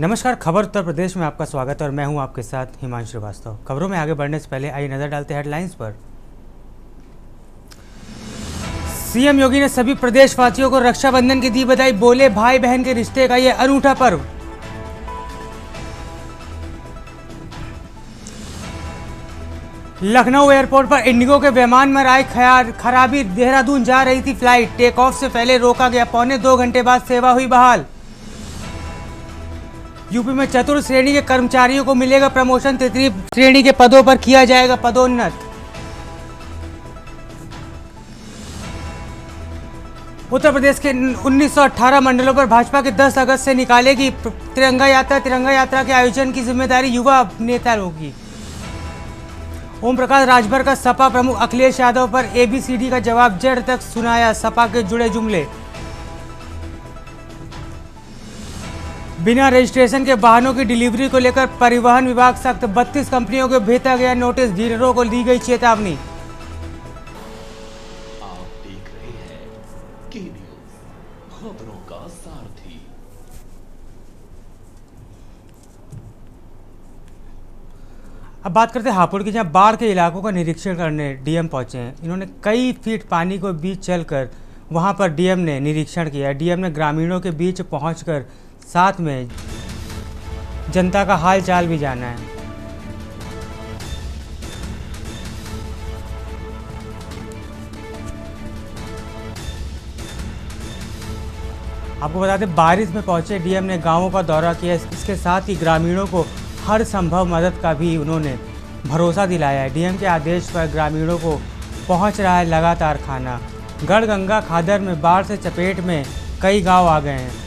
नमस्कार, खबर उत्तर प्रदेश में आपका स्वागत है और मैं हूं आपके साथ हिमांशु श्रीवास्तव। खबरों में आगे बढ़ने से पहले आइए नजर डालते हैं हेडलाइंस पर। सीएम योगी ने सभी प्रदेशवासियों को रक्षाबंधन की दी बधाई, बोले भाई बहन के रिश्ते का ये अनूठा पर्व। लखनऊ एयरपोर्ट पर इंडिगो के विमान में आई खराबी, देहरादून जा रही थी फ्लाइट, टेक ऑफ से पहले रोका गया, पौने 2 घंटे बाद सेवा हुई बहाल। यूपी में चतुर्थ श्रेणी के कर्मचारियों को मिलेगा प्रमोशन, तृतीय श्रेणी के पदों पर किया जाएगा पदोन्नत। उत्तर प्रदेश के 1918 मंडलों पर भाजपा के 10 अगस्त से निकालेगी तिरंगा यात्रा। तिरंगा यात्रा के आयोजन की जिम्मेदारी युवा नेता होगी। ओम प्रकाश राजभर का सपा प्रमुख अखिलेश यादव पर एबीसीडी का जवाब जड़ तक सुनाया, सपा के जुड़े जुमले। बिना रजिस्ट्रेशन के वाहनों की डिलीवरी को लेकर परिवहन विभाग सख्त, 32 कंपनियों को भेजा गया नोटिस, डीलरों को दी गई चेतावनी। आप देख रहे हैं के न्यूज़, खबरों का सारथी। अब बात करते हैं हापुड़ की, जहां बाढ़ के इलाकों का निरीक्षण करने डीएम पहुंचे हैं। इन्होंने कई फीट पानी को बीच चलकर वहां पर डीएम ने निरीक्षण किया। डीएम ने ग्रामीणों के बीच पहुंचकर साथ में जनता का हाल चाल भी जाना है। आपको बता दें, बारिश में पहुंचे डीएम ने गांवों का दौरा किया। इसके साथ ही ग्रामीणों को हर संभव मदद का भी उन्होंने भरोसा दिलाया है। डीएम के आदेश पर ग्रामीणों को पहुंच रहा है लगातार खाना। गढ़गंगा खादर में बाढ़ से चपेट में कई गांव आ गए हैं।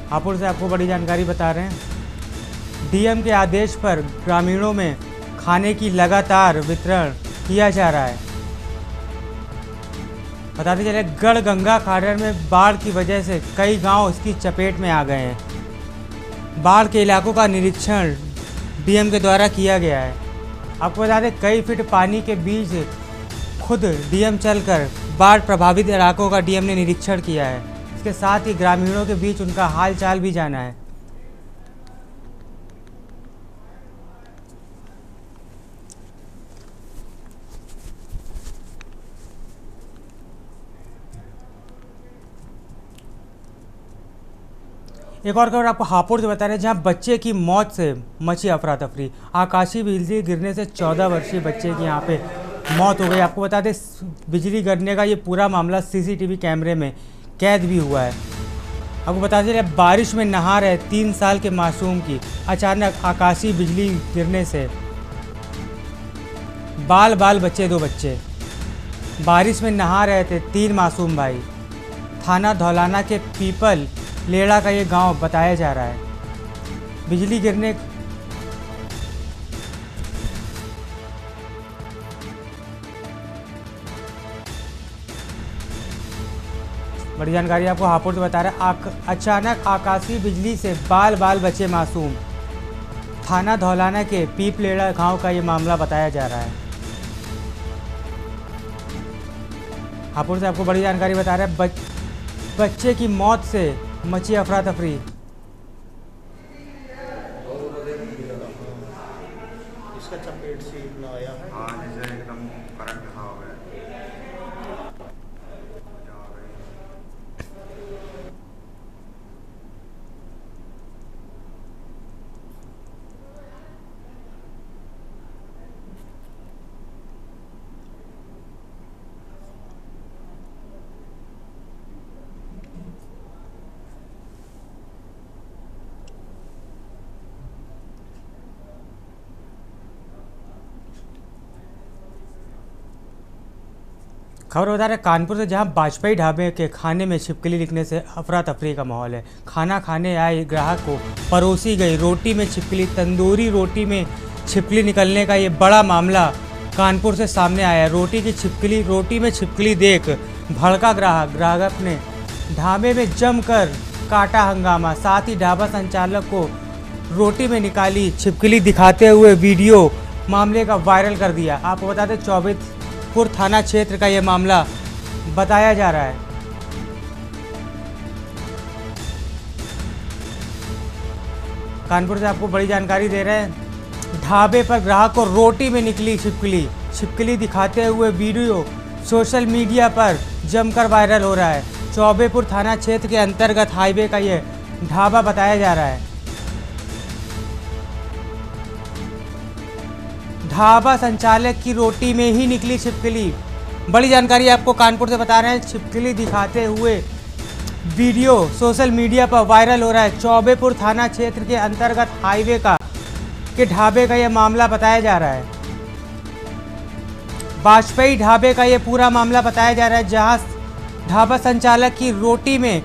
हापुड़ से आपको बड़ी जानकारी बता रहे हैं। डीएम के आदेश पर ग्रामीणों में खाने की लगातार वितरण किया जा रहा है। बताते चले, गढ़गंगा खादर में बाढ़ की वजह से कई गांव इसकी चपेट में आ गए हैं। बाढ़ के इलाकों का निरीक्षण डीएम के द्वारा किया गया है। आपको बता दें, कई फीट पानी के बीच खुद डीएम चलकर बाढ़ प्रभावित इलाकों का डीएम ने निरीक्षण किया है। इसके साथ ही ग्रामीणों के बीच उनका हाल चाल भी जाना है। एक और खबर आपको हापुड़ से बता रहे हैं, जहां बच्चे की मौत से मची अफरा तफरी। आकाशीय बिजली गिरने से 14 वर्षीय बच्चे की यहां पे मौत हो गई। आपको बता दें, बिजली गिरने का ये पूरा मामला सीसीटीवी कैमरे में कैद भी हुआ है। आपको बता दें, बारिश में नहा रहे 3 साल के मासूम की अचानक आकाशीय बिजली गिरने से बाल बच्चे 2 बच्चे बारिश में नहा रहे थे 3 मासूम भाई। थाना धौलाना के पीपल लेड़ा का ये गांव बताया जा रहा है। बिजली गिरने बड़ी जानकारी आपको हापुड़ से बता रहा है। अचानक आकाशीय बिजली से बाल बचे मासूम। थाना धौलाना के पीपलेड़ा गांव का ये मामला बताया जा रहा है। हापुड़ से आपको बड़ी जानकारी बता रहा है, बच्चे की मौत से मची अफरा तफरी। इसका चपेट से इतना आया है। हाँ, जैसे एकदम करंट हो गया। खबर बता रहे कानपुर से, जहां वाजपेयी ढाबे के खाने में छिपकली लिखने से अफरा तफरी का माहौल है। खाना खाने आए ग्राहक को परोसी गई रोटी में छिपकली। तंदूरी रोटी में छिपकली निकलने का ये बड़ा मामला कानपुर से सामने आया है। रोटी में छिपकली देख भड़का ग्राहक ने ढाबे में जमकर काटा हंगामा। साथ ही ढाबा संचालक को रोटी में निकाली छिपकली दिखाते हुए वीडियो मामले का वायरल कर दिया। आपको बता दें, 24 थाना क्षेत्र का यह मामला बताया जा रहा है। कानपुर से आपको बड़ी जानकारी दे रहे हैं। ढाबे पर ग्राहक को रोटी में निकली छिपकली। छिपकली दिखाते हुए वीडियो सोशल मीडिया पर जमकर वायरल हो रहा है। चौबेपुर थाना क्षेत्र के अंतर्गत हाईवे का ये ढाबा बताया जा रहा है। ढाबा संचालक की रोटी में ही निकली छिपकली। बड़ी जानकारी आपको कानपुर से बता रहे हैं। छिपकली दिखाते हुए वीडियो सोशल मीडिया पर वायरल हो रहा है। चौबेपुर थाना क्षेत्र के अंतर्गत हाईवे के ढाबे का यह मामला बताया जा रहा है। वाजपेयी ढाबे का यह पूरा मामला बताया जा रहा है, जहां ढाबा संचालक की रोटी में।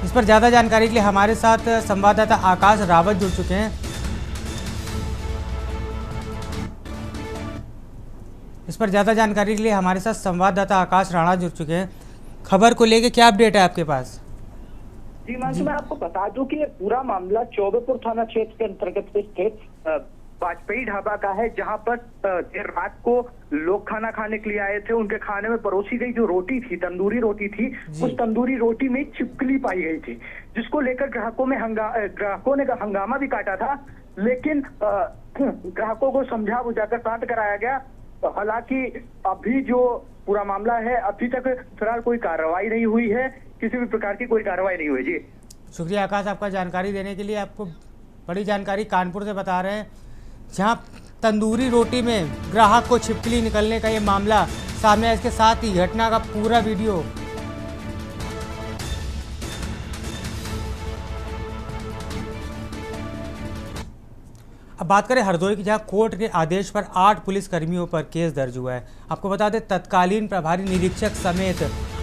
इस पर ज्यादा जानकारी के लिए हमारे साथ संवाददाता आकाश रावत जुड़ चुके हैं। इस पर ज़्यादा जानकारी के लिए हमारे साथ संवाददाता आकाश राणा जुड़ चुके हैं। खबर को लेकर क्या अपडेट है आपके पास? जी मानसू, मैं आपको बता दूं कि ये पूरा मामला चौबेपुर थाना क्षेत्र के अंतर्गत स्थित वाजपेयी ढाबा का है, जहां पर देर रात को लोग खाना खाने के लिए आए थे। उनके खाने में परोसी गई जो रोटी थी, तंदूरी रोटी थी, उस तंदूरी रोटी में छिपकली पाई गई थी, जिसको लेकर ग्राहकों ने हंगामा भी काटा था। लेकिन ग्राहकों को समझा बुझाकर शांत कराया गया। हालांकि अभी जो पूरा मामला है, अभी तक फिलहाल कोई कार्रवाई नहीं हुई है, किसी भी प्रकार की कोई कार्रवाई नहीं हुई। जी शुक्रिया आकाश, आपका जानकारी देने के लिए। आपको बड़ी जानकारी कानपुर से बता रहे हैं, जहां तंदूरी रोटी में ग्राहक को छिपकली निकलने का ये मामला सामने आया। इसके साथ ही घटना का पूरा वीडियो अब बात करें हरदोई की, जहां कोर्ट के आदेश पर 8 पुलिस कर्मियों पर केस दर्ज हुआ है। आपको बता दें, तत्कालीन प्रभारी निरीक्षक समेत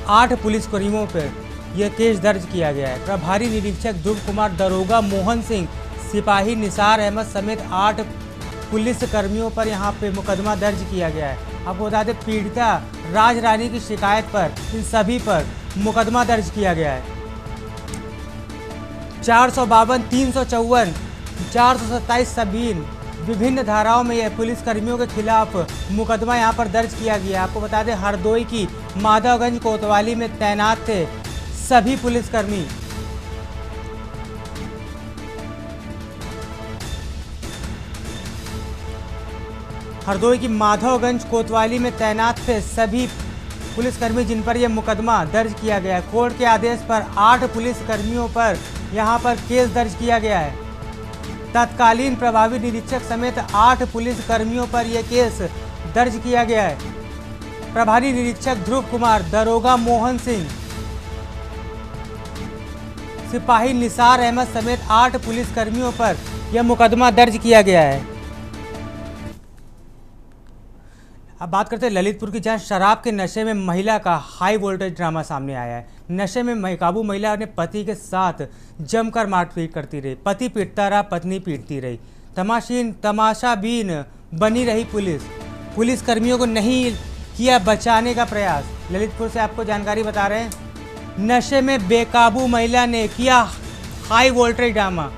8 पुलिस कर्मियों पर यह केस दर्ज किया गया है। प्रभारी निरीक्षक ध्रुव कुमार, दरोगा मोहन सिंह, सिपाही निसार अहमद समेत 8 पुलिस कर्मियों पर यहां पे मुकदमा दर्ज किया गया है। आपको बता दें, पीड़िता राज रानी की शिकायत पर इन सभी पर मुकदमा दर्ज किया गया है। 452, 354, 427 सभी विभिन्न धाराओं में यह पुलिस कर्मियों के खिलाफ मुकदमा यहां पर दर्ज किया गया। आपको बता दें, हरदोई की माधवगंज कोतवाली में तैनात थे सभी पुलिसकर्मी। हरदोई की माधवगंज कोतवाली में तैनात थे सभी पुलिसकर्मी, जिन पर यह मुकदमा दर्ज किया गया है। कोर्ट के आदेश पर 8 पुलिसकर्मियों पर यहां पर केस दर्ज किया गया है। तत्कालीन प्रभारी निरीक्षक समेत 8 पुलिस कर्मियों पर यह केस दर्ज किया गया है। प्रभारी निरीक्षक ध्रुव कुमार, दरोगा मोहन सिंह, सिपाही निसार अहमद समेत 8 पुलिस कर्मियों पर यह मुकदमा दर्ज किया गया है। अब बात करते हैं ललितपुर की, जहां शराब के नशे में महिला का हाई वोल्टेज ड्रामा सामने आया है। नशे में बेकाबू महिला ने पति के साथ जमकर मारपीट करती रही। पति पीटता रहा, पत्नी पीटती रही। तमाशाबीन बनी रही पुलिस कर्मियों को नहीं किया बचाने का प्रयास। ललितपुर से आपको जानकारी बता रहे हैं, नशे में बेकाबू महिला ने किया हाई वोल्टेज ड्रामा।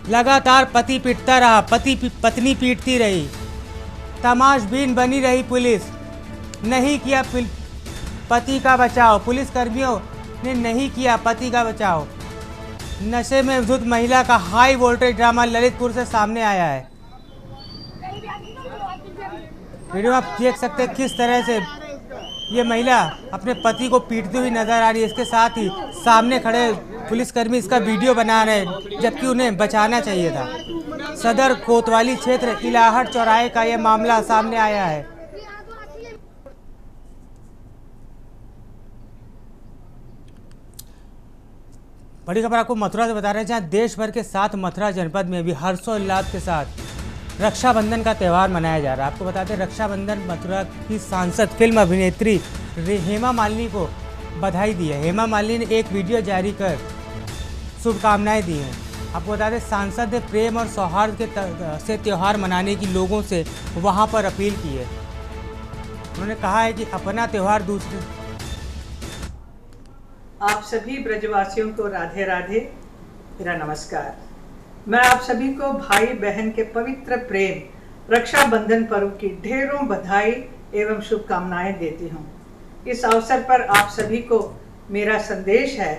लगातार पति पीटता रहा, पत्नी पीटती रही। तमाशबीन बनी रही पुलिस, नहीं किया पति का बचाव। पुलिस कर्मियों ने नहीं किया पति का बचाव। नशे में धुत महिला का हाई वोल्टेज ड्रामा ललितपुर से सामने आया है। वीडियो में आप देख सकते हैं किस तरह से ये महिला अपने पति को पीटती हुई नजर आ रही है। इसके साथ ही सामने खड़े पुलिसकर्मी इसका वीडियो बना रहे हैं, जबकि उन्हें बचाना चाहिए था। सदर कोतवाली क्षेत्र इलाहट चौराहे का यह मामला सामने आया है। बड़ी खबर आपको मथुरा से बता रहे हैं, जहां देश भर के साथ मथुरा जनपद में भी हर्षोल्लास के साथ रक्षाबंधन का त्यौहार मनाया जा रहा है। आपको बताते हैं, रक्षाबंधन मथुरा की सांसद फिल्म अभिनेत्री हेमा मालिनी को बधाई दी है। हेमा मालिनी ने एक वीडियो जारी कर शुभकामनाएं दी हैं। आपको बता दें, सांसद ने प्रेम और सौहार्द से त्यौहार मनाने की लोगों से वहां पर अपील की है। उन्होंने कहा है कि अपना त्यौहार दूसरे। आप सभी ब्रजवासियों को राधे राधे, मेरा नमस्कार। मैं आप सभी को भाई बहन के पवित्र प्रेम रक्षाबंधन पर्व की ढेरों बधाई एवं शुभकामनाएं देती हूँ। इस अवसर पर आप सभी को मेरा संदेश है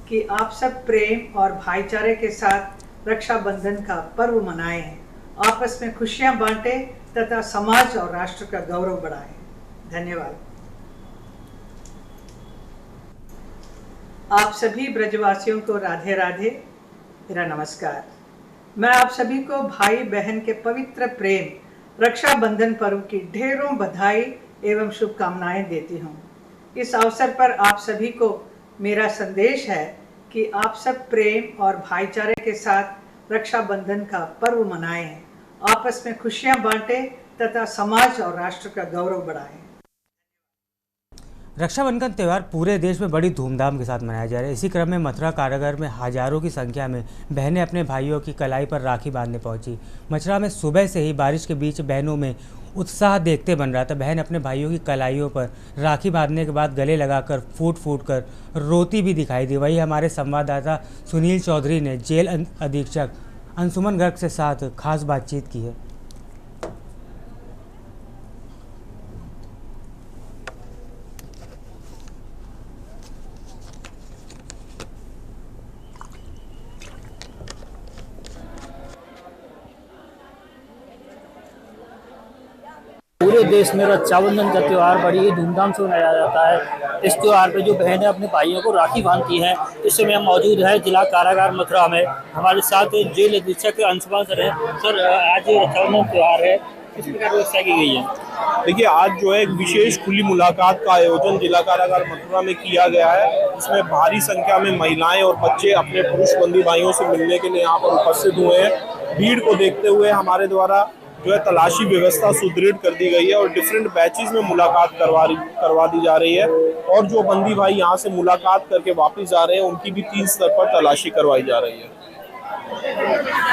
कि आप सब प्रेम और भाईचारे के साथ रक्षाबंधन का पर्व मनाएं, आपस में खुशियां बांटें तथा समाज और राष्ट्र का गौरव बढ़ाएं। धन्यवाद। आप सभी ब्रजवासियों को राधे राधे, मेरा नमस्कार। मैं आप सभी को भाई बहन के पवित्र प्रेम रक्षाबंधन पर्व की ढेरों बधाई एवं शुभकामनाएं देती हूँ। इस अवसर पर आप सभी को मेरा संदेश है कि आप सब प्रेम और भाईचारे के साथ रक्षाबंधन का पर्व मनाएं, आपस में खुशियां बांटें तथा समाज और राष्ट्र का गौरव बढ़ाएं। रक्षाबंधन त्यौहार पूरे देश में बड़ी धूमधाम के साथ मनाया जा रहा है। इसी क्रम में मथुरा कारागार में हजारों की संख्या में बहनें अपने भाइयों की कलाई पर राखी बांधने पहुंची। मथुरा में सुबह से ही बारिश के बीच बहनों में उत्साह देखते बन रहा था। बहन अपने भाइयों की कलाइयों पर राखी बांधने के बाद गले लगाकर फूट फूट कर रोती भी दिखाई दी। वही हमारे संवाददाता सुनील चौधरी ने जेल अधीक्षक अंशुमन गर्ग के साथ खास बातचीत की है। पूरे देश में रक्षाबंधन का त्यौहार बड़ी ही धूमधाम से मनाया जाता है। इस त्यौहार पे जो बहनें अपने भाइयों को राखी बांधती हैं। इस समय हम मौजूद है जिला कारागार मथुरा में। हमारे साथ जेल अधीक्षक अंशुमन सर हैं। सर, आज रक्षाबंधन त्यौहार है, किस प्रकार व्यवस्था की गई है? देखिए, आज जो है एक विशेष खुली मुलाकात का आयोजन जिला कारागार मथुरा में किया गया है। इसमें भारी संख्या में महिलाएं और बच्चे अपने पुरुष बंदी भाइयों से मिलने के लिए यहाँ पर उपस्थित हुए हैं। भीड़ को देखते हुए हमारे द्वारा जो है तलाशी व्यवस्था सुदृढ़ कर दी गई है और डिफरेंट बैचेस में मुलाकात करवा दी जा रही है। और जो बंदी भाई यहाँ से मुलाकात करके वापस जा रहे हैं, उनकी भी 3 स्तर पर तलाशी करवाई जा रही है।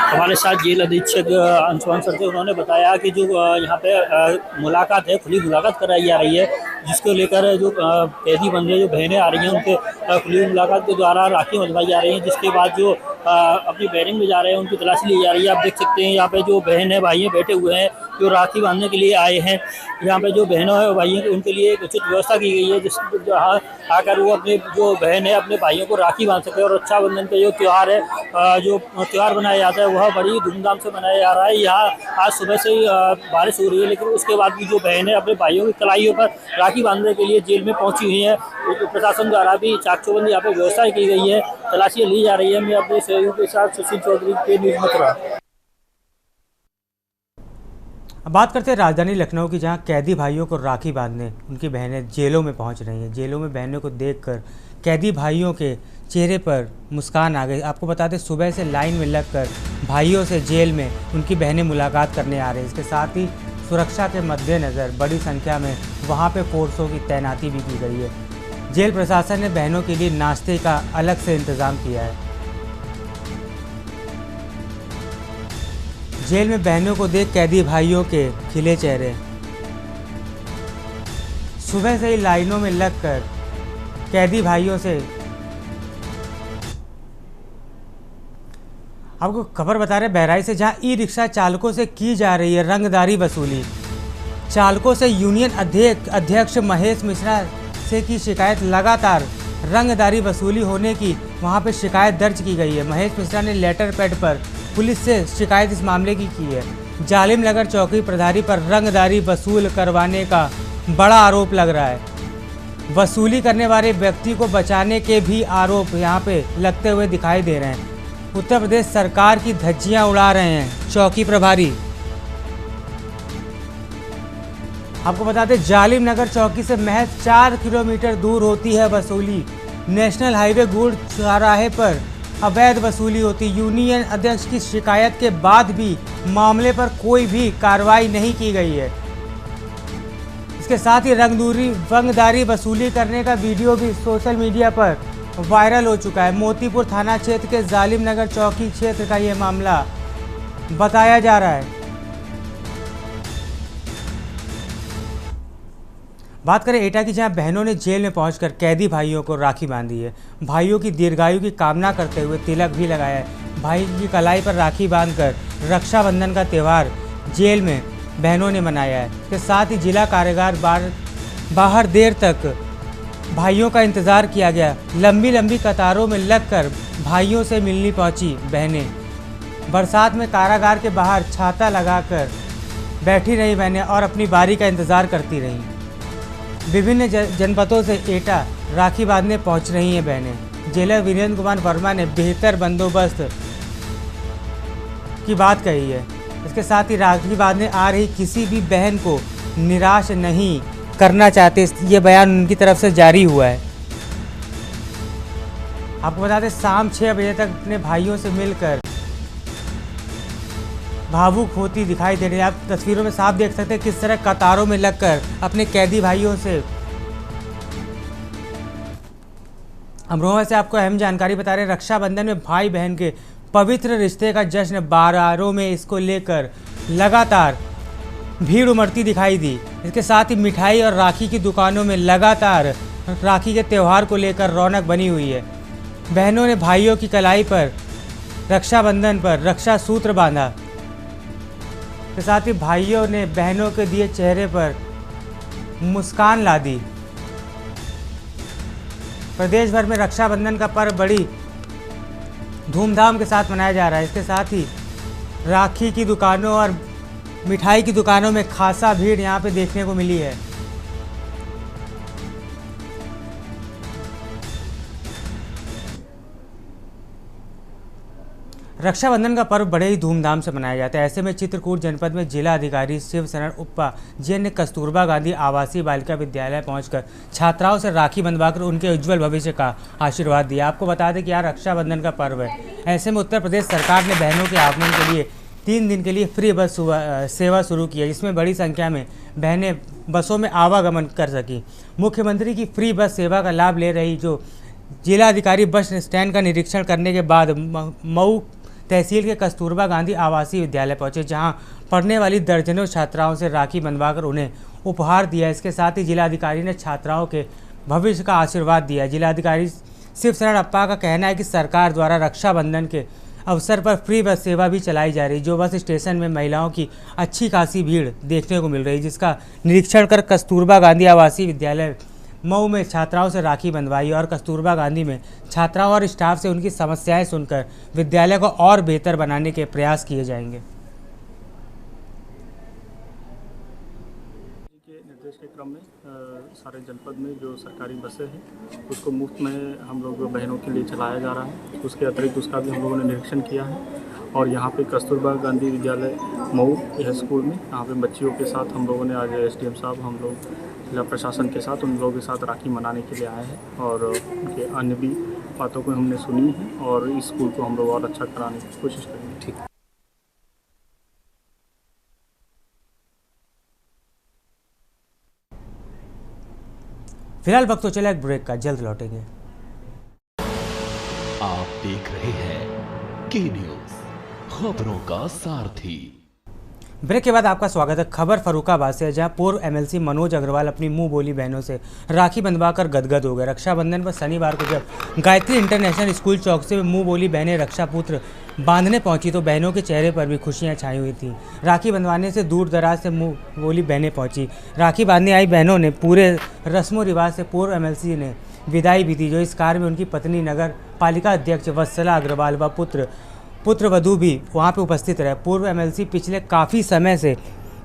हमारे साथ जेल अधीक्षक अंशुमन सर थे। उन्होंने बताया कि जो यहाँ पे मुलाकात है, खुली मुलाकात कराई जा रही है, जिसको लेकर जो कैदी बंदे जो बहनें आ रही हैं उनके खुली मुलाकात के द्वारा राखी बंधवाई जा रही हैं। जिसके बाद जो अपनी बैरिंग में जा रहे हैं उनकी तलाशी ली जा रही है। आप देख सकते हैं यहाँ पे जो बहन है भाई बैठे हुए हैं जो राखी बांधने के लिए आए हैं। यहाँ पे जो बहनों है भाई हैं उनके लिए एक उचित व्यवस्था की गई है, जिस आकर वो अपने जो बहन है अपने भाइयों को राखी बांध सके। और रक्षाबंधन का जो त्यौहार है, जो त्यौहार मनाया जाता है वह बड़ी धूमधाम से मनाया जा रहा है। यहाँ आज सुबह से ही बारिश हो रही है, लेकिन उसके बाद भी जो बहन है अपने भाइयों की कलाइयों पर राखी बांधने के लिए जेल में पहुंची हुई है। प्रशासन द्वारा भी चाक चौबंदी यहाँ पे व्यवस्था की गई है, तलाशी ली जा रही है। मैं अपने सहयोगी के साथ सुशील चौधरी के न्यूज़ मथुरा। अब बात करते हैं राजधानी लखनऊ की, जहां कैदी भाइयों को राखी बांधने उनकी बहनें जेलों में पहुंच रही हैं। जेलों में बहनों को देखकर कैदी भाइयों के चेहरे पर मुस्कान आ गई। आपको बता दें, सुबह से लाइन में लगकर भाइयों से जेल में उनकी बहनें मुलाकात करने आ रही हैं। इसके साथ ही सुरक्षा के मद्देनज़र बड़ी संख्या में वहाँ पे फोर्सों की तैनाती भी की गई है। जेल प्रशासन ने बहनों के लिए नाश्ते का अलग से इंतज़ाम किया है। जेल में बहनों को देख कैदी भाइयों के खिले चेहरे। सुबह से ही लाइनों में लगकर कैदी भाइयों से आपको खबर बता रहे बहराइच से, जहां ई रिक्शा चालकों से की जा रही है रंगदारी वसूली। चालकों से यूनियन अध्यक्ष महेश मिश्रा से की शिकायत। लगातार रंगदारी वसूली होने की वहां पे शिकायत दर्ज की गई है। महेश मिश्रा ने लेटर पैड पर पुलिस से शिकायत इस मामले की है। जालिम नगर चौकी प्रभारी पर रंगदारी वसूल करवाने का बड़ा आरोप लग रहा है। वसूली करने वाले व्यक्ति को बचाने के भी आरोप यहां पे लगते हुए दिखाई दे रहे हैं। उत्तर प्रदेश सरकार की धज्जियां उड़ा रहे हैं चौकी प्रभारी। आपको बता दें, जालिम नगर चौकी से महज 4 किलोमीटर दूर होती है वसूली। नेशनल हाईवे गुड़ चौराहे पर अवैध वसूली होती। यूनियन अध्यक्ष की शिकायत के बाद भी मामले पर कोई भी कार्रवाई नहीं की गई है। इसके साथ ही रंगदारी वसूली करने का वीडियो भी सोशल मीडिया पर वायरल हो चुका है। मोतीपुर थाना क्षेत्र के जालिम नगर चौकी क्षेत्र का ये मामला बताया जा रहा है। बात करें एटा की, जहां बहनों ने जेल में पहुंचकर कैदी भाइयों को राखी बांधी है। भाइयों की दीर्घायु की कामना करते हुए तिलक भी लगाया है। भाई की कलाई पर राखी बांधकर रक्षाबंधन का त्यौहार जेल में बहनों ने मनाया है। इसके साथ ही जिला कारागार बाहर देर तक भाइयों का इंतज़ार किया गया। लंबी लंबी कतारों में लगकर भाइयों से मिलनी पहुंची बहनें। बरसात में कारागार के बाहर छाता लगाकर बैठी रही बहनें और अपनी बारी का इंतज़ार करती रहीं। विभिन्न जनपदों से एटा राखी बांधने पहुंच रही हैं बहनें। जेलर वीरेंद्र कुमार वर्मा ने बेहतर बंदोबस्त की बात कही है। इसके साथ ही राखी बांधने आ रही किसी भी बहन को निराश नहीं करना चाहते, ये बयान उनकी तरफ से जारी हुआ है। आपको बता दें शाम 6 बजे तक अपने भाइयों से मिलकर भावुक होती दिखाई दे रही है। आप तस्वीरों में साफ देख सकते हैं किस तरह कतारों में लगकर अपने कैदी भाइयों से। अमरोहा से आपको अहम जानकारी बता रहे हैं, रक्षाबंधन में भाई बहन के पवित्र रिश्ते का जश्न बारारों में इसको लेकर लगातार भीड़ उमड़ती दिखाई दी। इसके साथ ही मिठाई और राखी की दुकानों में लगातार राखी के त्यौहार को लेकर रौनक बनी हुई है। बहनों ने भाइयों की कलाई पर रक्षाबंधन पर रक्षा सूत्र बांधा। इसके साथ ही भाइयों ने बहनों के दिए चेहरे पर मुस्कान ला दी। प्रदेश भर में रक्षाबंधन का पर्व बड़ी धूमधाम के साथ मनाया जा रहा है। इसके साथ ही राखी की दुकानों और मिठाई की दुकानों में खासा भीड़ यहाँ पे देखने को मिली है। रक्षाबंधन का पर्व बड़े ही धूमधाम से मनाया जाता है। ऐसे में चित्रकूट जनपद में जिला अधिकारी शिव शरण उप्पा जी ने कस्तूरबा गांधी आवासीय बालिका विद्यालय पहुंचकर छात्राओं से राखी बंधवाकर उनके उज्जवल भविष्य का आशीर्वाद दिया। आपको बता दें कि यहाँ रक्षाबंधन का पर्व है। ऐसे में उत्तर प्रदेश सरकार ने बहनों के आगमन के लिए 3 दिन के लिए फ्री बस सेवा शुरू की है, जिसमें बड़ी संख्या में बहनें बसों में आवागमन कर सकी। मुख्यमंत्री की फ्री बस सेवा का लाभ ले रही जो जिला अधिकारी बस स्टैंड का निरीक्षण करने के बाद मऊ तहसील के कस्तूरबा गांधी आवासीय विद्यालय पहुंचे, जहां पढ़ने वाली दर्जनों छात्राओं से राखी बंधवाकर उन्हें उपहार दिया। इसके साथ ही जिलाधिकारी ने छात्राओं के भविष्य का आशीर्वाद दिया। जिलाधिकारी शिव शरण अप्पा का कहना है कि सरकार द्वारा रक्षाबंधन के अवसर पर फ्री बस सेवा भी चलाई जा रही, जो बस स्टेशन में महिलाओं की अच्छी खासी भीड़ देखने को मिल रही, जिसका निरीक्षण कर कस्तूरबा गांधी आवासीय विद्यालय मऊ में छात्राओं से राखी बंधवाई और कस्तूरबा गांधी में छात्राओं और स्टाफ से उनकी समस्याएं सुनकर विद्यालय को और बेहतर बनाने के प्रयास किए जाएंगे। के निर्देश के क्रम में सारे जनपद में जो सरकारी बसें हैं उसको मुफ्त में हम लोग बहनों के लिए चलाया जा रहा है। उसके अतिरिक्त उसका भी हम लोगों ने निरीक्षण किया है और यहाँ पे कस्तूरबा गांधी विद्यालय मऊ यह स्कूल में यहाँ पे बच्चियों के साथ हम लोगों ने आज SDM साहब हम लोग जिला प्रशासन के साथ उन लोगों के साथ राखी मनाने के लिए आए हैं और उनके अन्य भी बातों को हमने सुनी है और इस स्कूल को हम लोग और अच्छा कराने की कोशिश करेंगे। ठीक। फिलहाल वक्त तो चला एक ब्रेक का, जल्द लौटेंगे। आप देख रहे हैं के न्यूज़, खबरों का सारथी। ब्रेक के बाद आपका स्वागत है। खबर फर्रुखाबाद से है, जहां पूर्व MLC मनोज अग्रवाल अपनी मुंह बोली बहनों से राखी बंधवाकर गदगद हो गए। रक्षाबंधन पर शनिवार को जब गायत्री इंटरनेशनल स्कूल चौक से मुंह बोली बहनें रक्षा पुत्र बांधने पहुंची तो बहनों के चेहरे पर भी खुशियां छाई हुई थी। राखी बंधवाने से दूर दराज से मुंह बोली बहनें पहुंची। राखी बांधने आई बहनों ने पूरे रस्मों रिवाज से पूर्व MLC ने विदाई भी दी, जो इस कार्य में उनकी पत्नी नगर पालिका अध्यक्ष वत्सला अग्रवाल व पुत्र वधू भी वहां पे उपस्थित रहे। पूर्व MLC पिछले काफ़ी समय से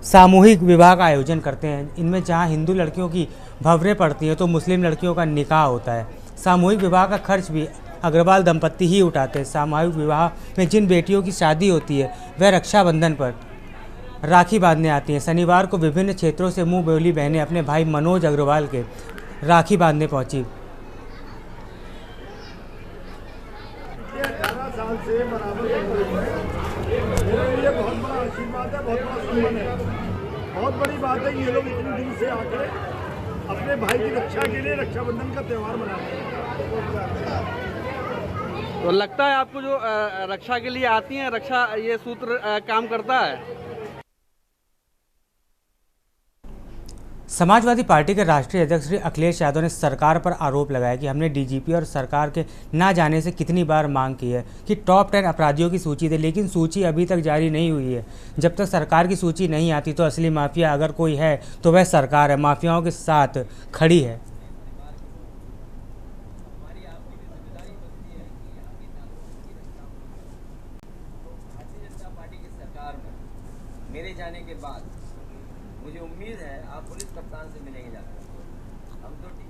सामूहिक विवाह का आयोजन करते हैं। इनमें जहां हिंदू लड़कियों की भंवरें पड़ती हैं तो मुस्लिम लड़कियों का निकाह होता है। सामूहिक विवाह का खर्च भी अग्रवाल दंपत्ति ही उठाते हैं। सामूहिक विवाह में जिन बेटियों की शादी होती है वह रक्षाबंधन पर राखी बांधने आती हैं। शनिवार को विभिन्न क्षेत्रों से मुँह बोली बहनें अपने भाई मनोज अग्रवाल के राखी बांधने पहुँची। से बराबर मेरे लिए बहुत बड़ा आशीर्वाद है, बहुत बड़ा सम्मान है। बहुत बड़ी बात है कि ये लोग इतनी दूर से आकर अपने भाई की रक्षा के लिए रक्षाबंधन का त्यौहार मनाते हैं। तो लगता है आपको जो रक्षा के लिए आती हैं, रक्षा ये सूत्र काम करता है? समाजवादी पार्टी के राष्ट्रीय अध्यक्ष श्री अखिलेश यादव ने सरकार पर आरोप लगाया कि हमने DGP और सरकार के ना जाने से कितनी बार मांग की है कि टॉप 10 अपराधियों की सूची दे, लेकिन सूची अभी तक जारी नहीं हुई है। जब तक सरकार की सूची नहीं आती तो असली माफिया अगर कोई है तो वह सरकार है, माफियाओं के साथ खड़ी है। जाने के बाद मुझे उम्मीद है आप पुलिस कप्तान से मिलेंगे जाकर। हम तो ठीक।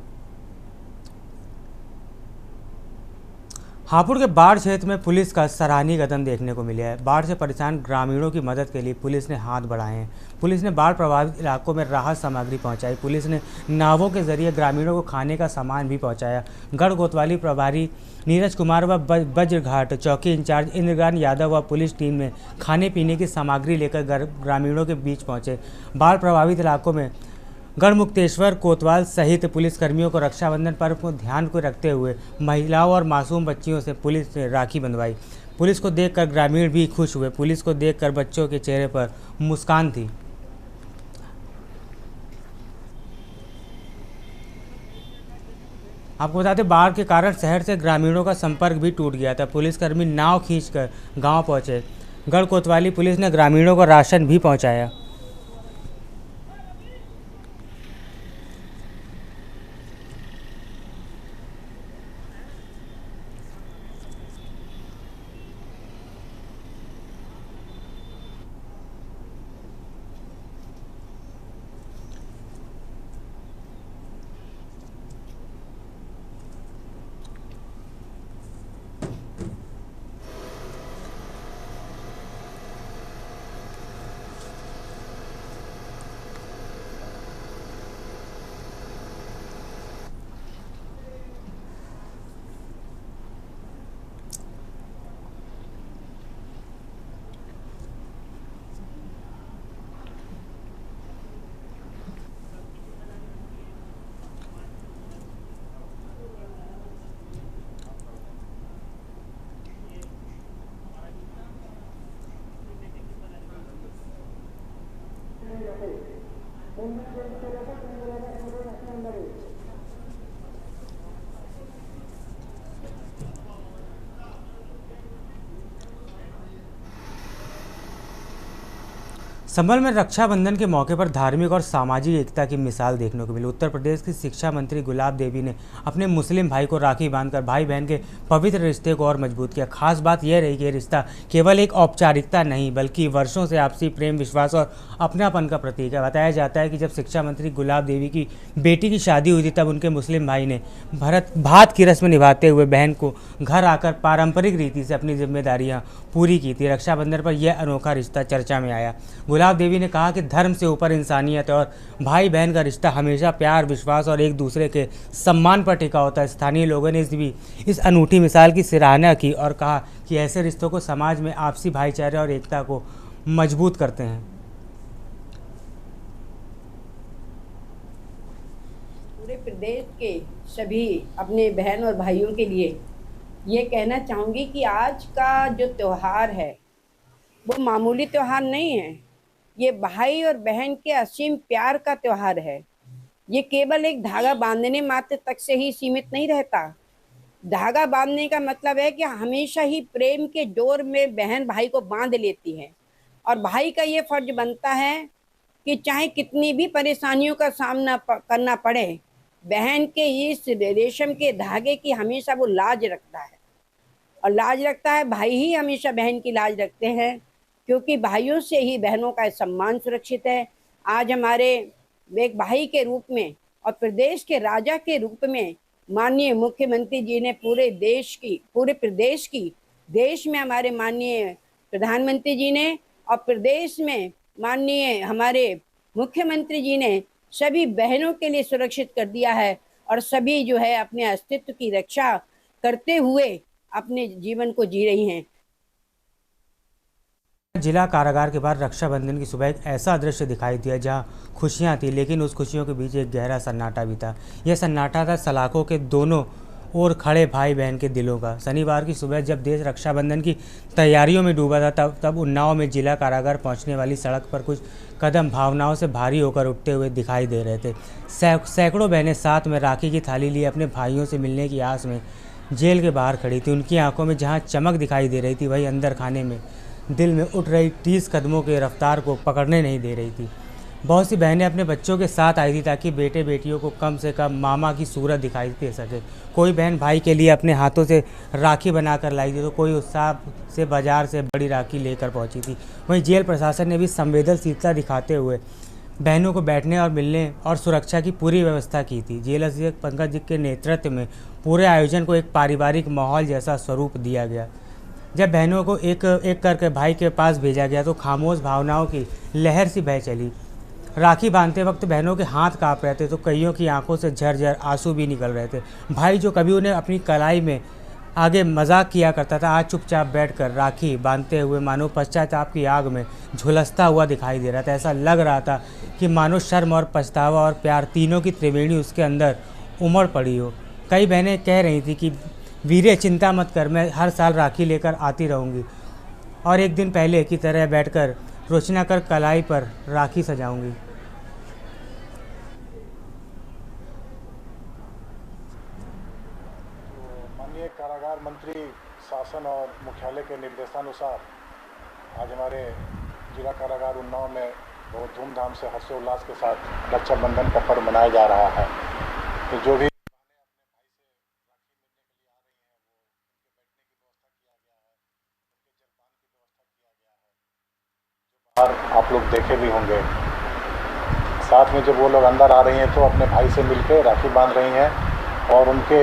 हापुड़ के बाढ़ क्षेत्र में पुलिस का सराहनीय कदम देखने को मिला है। बाढ़ से परेशान ग्रामीणों की मदद के लिए पुलिस ने हाथ बढ़ाए हैं। पुलिस ने बाढ़ प्रभावित इलाकों में राहत सामग्री पहुंचाई। पुलिस ने नावों के जरिए ग्रामीणों को खाने का सामान भी पहुंचाया। गढ़ कोतवाली प्रभारी नीरज कुमार व बज्रघाट चौकी इंचार्ज इंद्रगान यादव व पुलिस टीम ने खाने पीने की सामग्री लेकर ग्रामीणों के बीच पहुंचे। बाढ़ प्रभावित इलाकों में गढ़मुक्तेश्वर कोतवाल सहित पुलिसकर्मियों को रक्षाबंधन पर्व को ध्यान को रखते हुए महिलाओं और मासूम बच्चियों से पुलिस ने राखी बंधवाई। पुलिस को देखकर ग्रामीण भी खुश हुए। पुलिस को देखकर बच्चों के चेहरे पर मुस्कान थी। आपको बता दें, बाढ़ के कारण शहर से ग्रामीणों का संपर्क भी टूट गया था। पुलिसकर्मी नाव खींचकर गांव पहुंचे। गढ़ कोतवाली पुलिस ने ग्रामीणों को राशन भी पहुंचाया। संभल में रक्षाबंधन के मौके पर धार्मिक और सामाजिक एकता की मिसाल देखने को मिली। उत्तर प्रदेश की शिक्षा मंत्री गुलाब देवी ने अपने मुस्लिम भाई को राखी बांधकर भाई बहन के पवित्र रिश्ते को और मजबूत किया। खास बात यह रही कि ये रिश्ता केवल एक औपचारिकता नहीं बल्कि वर्षों से आपसी प्रेम, विश्वास और अपनापन का प्रतीक है। बताया जाता है कि जब शिक्षा मंत्री गुलाब देवी की बेटी की शादी हुई थी तब उनके मुस्लिम भाई ने भात की रस्म निभाते हुए बहन को घर आकर पारंपरिक रीति से अपनी जिम्मेदारियाँ पूरी की थी। रक्षाबंधन पर यह अनोखा रिश्ता चर्चा में आया। गुलाब देवी ने कहा कि धर्म से ऊपर इंसानियत और भाई बहन का रिश्ता हमेशा प्यार, विश्वास और एक दूसरे के सम्मान पर टिका होता है। स्थानीय लोगों ने इस अनूठी मिसाल की सराहना की और कहा कि ऐसे रिश्तों को समाज में आपसी भाईचारे और एकता को मजबूत करते हैं। पूरे प्रदेश के सभी अपने बहन और भाइयों के लिए ये कहना चाहूँगी कि आज का जो त्यौहार है वो मामूली त्यौहार नहीं है। ये भाई और बहन के असीम प्यार का त्यौहार है। ये केवल एक धागा बांधने मात्र तक से ही सीमित नहीं रहता। धागा बांधने का मतलब है कि हमेशा ही प्रेम के डोर में बहन भाई को बांध लेती है और भाई का ये फर्ज बनता है कि चाहे कितनी भी परेशानियों का सामना करना पड़े, बहन के इस रेशम के धागे की हमेशा वो लाज रखता है और लाज रखता है। भाई ही हमेशा बहन की लाज रखते हैं क्योंकि भाइयों से ही बहनों का प्रदेश सुरक्षित है। आज हमारे एक भाई के रूप में और प्रदेश के राजा के रूप में माननीय मुख्यमंत्री जी ने पूरे प्रदेश की देश में हमारे माननीय प्रधानमंत्री जी ने और प्रदेश में माननीय हमारे मुख्यमंत्री जी ने सभी बहनों के लिए सुरक्षित कर दिया है और सभी जो है अपने अस्तित्व की रक्षा करते हुए अपने जीवन को जी रही हैं। जिला कारागार के बाद रक्षाबंधन की सुबह एक ऐसा दृश्य दिखाई दिया जहां खुशियां थी, लेकिन उस खुशियों के बीच एक गहरा सन्नाटा भी था। यह सन्नाटा था सलाखों के दोनों ओर खड़े भाई बहन के दिलों का। शनिवार की सुबह जब देश रक्षाबंधन की तैयारियों में डूबा था तब उन्नाव में जिला कारागार पहुंचने वाली सड़क पर कुछ कदम भावनाओं से भारी होकर उठते हुए दिखाई दे रहे थे। सैकड़ों बहनें साथ में राखी की थाली लिए अपने भाइयों से मिलने की आस में जेल के बाहर खड़ी थी। उनकी आंखों में जहां चमक दिखाई दे रही थी वहीं अंदर खाने में दिल में उठ रही 30 कदमों के रफ्तार को पकड़ने नहीं दे रही थी। बहुत सी बहनें अपने बच्चों के साथ आई थी ताकि बेटे बेटियों को कम से कम मामा की सूरत दिखाई दे सके। कोई बहन भाई के लिए अपने हाथों से राखी बनाकर लाई थी तो कोई उत्साह से बाजार से बड़ी राखी लेकर पहुंची थी। वहीं जेल प्रशासन ने भी संवेदनशीलता दिखाते हुए बहनों को बैठने और मिलने और सुरक्षा की पूरी व्यवस्था की थी। जेल अधीक्षक पंकज जी के नेतृत्व में पूरे आयोजन को एक पारिवारिक माहौल जैसा स्वरूप दिया गया। जब बहनों को एक एक करके भाई के पास भेजा गया तो खामोश भावनाओं की लहर सी बह चली। राखी बांधते वक्त बहनों के हाथ काँप रहे थे तो कईयों की आंखों से झरझर आंसू भी निकल रहे थे। भाई जो कभी उन्हें अपनी कलाई में आगे मजाक किया करता था, आज चुपचाप बैठकर राखी बांधते हुए मानो पश्चाताप की आग में झुलसता हुआ दिखाई दे रहा था। ऐसा लग रहा था कि मानो शर्म और पछतावा और प्यार तीनों की त्रिवेणी उसके अंदर उमड़ पड़ी हो। कई बहनें कह रही थी कि वीरे चिंता मत कर, मैं हर साल राखी लेकर आती रहूँगी और एक दिन पहले की तरह बैठकर रोशना कर कलाई पर राखी सजाऊंगी। माननीय कारागार मंत्री शासन और मुख्यालय के निर्देशानुसार आज हमारे जिला कारागार उन्नाव में बहुत धूमधाम से हर्षोल्लास के साथ रक्षाबंधन का पर्व मनाया जा रहा है। तो जो भी आप लोग देखे भी होंगे, साथ में जब वो लोग अंदर आ रही हैं तो अपने भाई से मिलकर राखी बांध रही हैं और उनके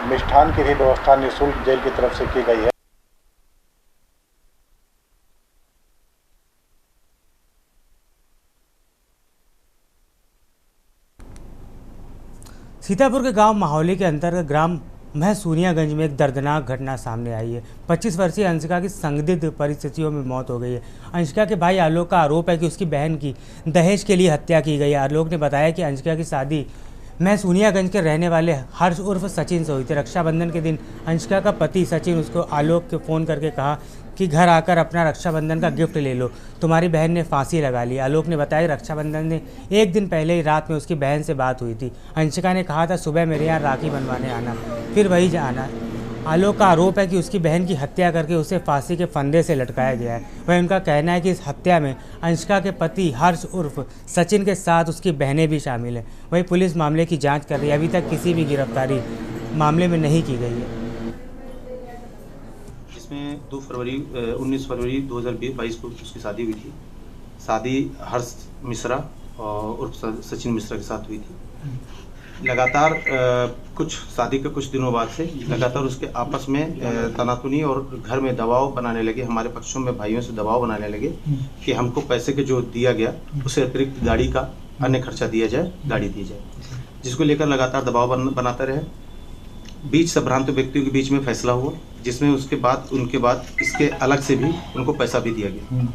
मिष्ठान की भी व्यवस्था निःशुल्क जेल की तरफ से की गई है। सीतापुर के गांव माहौली के अंतर्गत ग्राम महसूनियागंज में एक दर्दनाक घटना सामने आई है। 25 वर्षीय अंशिका की संदिग्ध परिस्थितियों में मौत हो गई है। अंशिका के भाई आलोक का आरोप है कि उसकी बहन की दहेज के लिए हत्या की गई है। आलोक ने बताया कि अंशिका की शादी महसूनियागंज के रहने वाले हर्ष उर्फ सचिन से हुई थी। रक्षाबंधन के दिन अंशिका का पति सचिन उसको आलोक के फ़ोन करके कहा कि घर आकर अपना रक्षाबंधन का गिफ्ट ले लो, तुम्हारी बहन ने फांसी लगा ली। आलोक ने बताया कि रक्षाबंधन ने एक दिन पहले ही रात में उसकी बहन से बात हुई थी। अंशिका ने कहा था सुबह मेरे यहाँ राखी बनवाने आना, फिर वही आना। आलोक का आरोप है कि उसकी बहन की हत्या करके उसे फांसी के फंदे से लटकाया गया है। वह उनका कहना है कि इस हत्या में अंशिका के पति हर्ष उर्फ सचिन के साथ उसकी बहनें भी शामिल हैं। वही पुलिस मामले की जांच कर रही है। अभी तक किसी भी गिरफ्तारी मामले में नहीं की गई है। इसमें 19 फरवरी 2022 को उसकी शादी हुई थी। शादी हर्ष मिश्रा और उर्फ सचिन मिश्रा के साथ हुई थी। लगातार कुछ शादी के कुछ दिनों बाद से लगातार उसके आपस में तनातुनी और घर में दबाव बनाने लगे। हमारे पक्षों में भाइयों से दबाव बनाने लगे कि हमको पैसे के जो दिया गया उससे अतिरिक्त गाड़ी का अन्य खर्चा दिया जाए, गाड़ी दी जाए, जिसको लेकर लगातार दबाव बनाते रहे। बीच संभ्रांत व्यक्तियों के बीच में फैसला हुआ जिसमें उनके बाद इसके अलग से भी उनको पैसा भी दिया गया।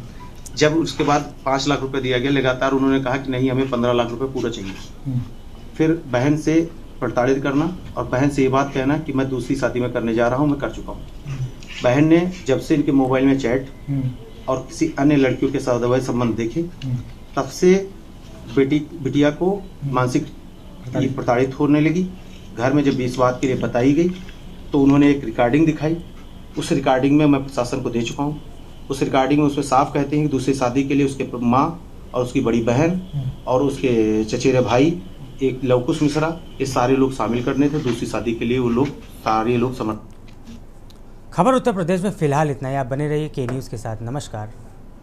जब उसके बाद 5 लाख रुपए दिया गया, लगातार उन्होंने कहा कि नहीं हमें 15 लाख रुपए पूरा चाहिए। फिर बहन से प्रताड़ित करना और बहन से ये बात कहना कि मैं दूसरी शादी में करने जा रहा हूँ, मैं कर चुका हूँ। बहन ने जब से इनके मोबाइल में चैट और किसी अन्य लड़कियों के साथ अवैध संबंध देखे तब से बिटिया को मानसिक प्रताड़ित होने लगी। घर में जब इस बात के लिए बताई गई तो उन्होंने एक रिकॉर्डिंग दिखाई। उस रिकॉर्डिंग में मैं प्रशासन को दे चुका हूँ। उस रिकॉर्डिंग में उसमें साफ कहते हैं कि दूसरी शादी के लिए उसके माँ और उसकी बड़ी बहन और उसके चचेरे भाई एक लवकुश मिश्रा, ये सारे लोग शामिल करने थे। दूसरी शादी के लिए वो लोग सारे लोग समर्थ। खबर उत्तर प्रदेश में फिलहाल इतना ही। आप बने रहिए के न्यूज़ के साथ। नमस्कार।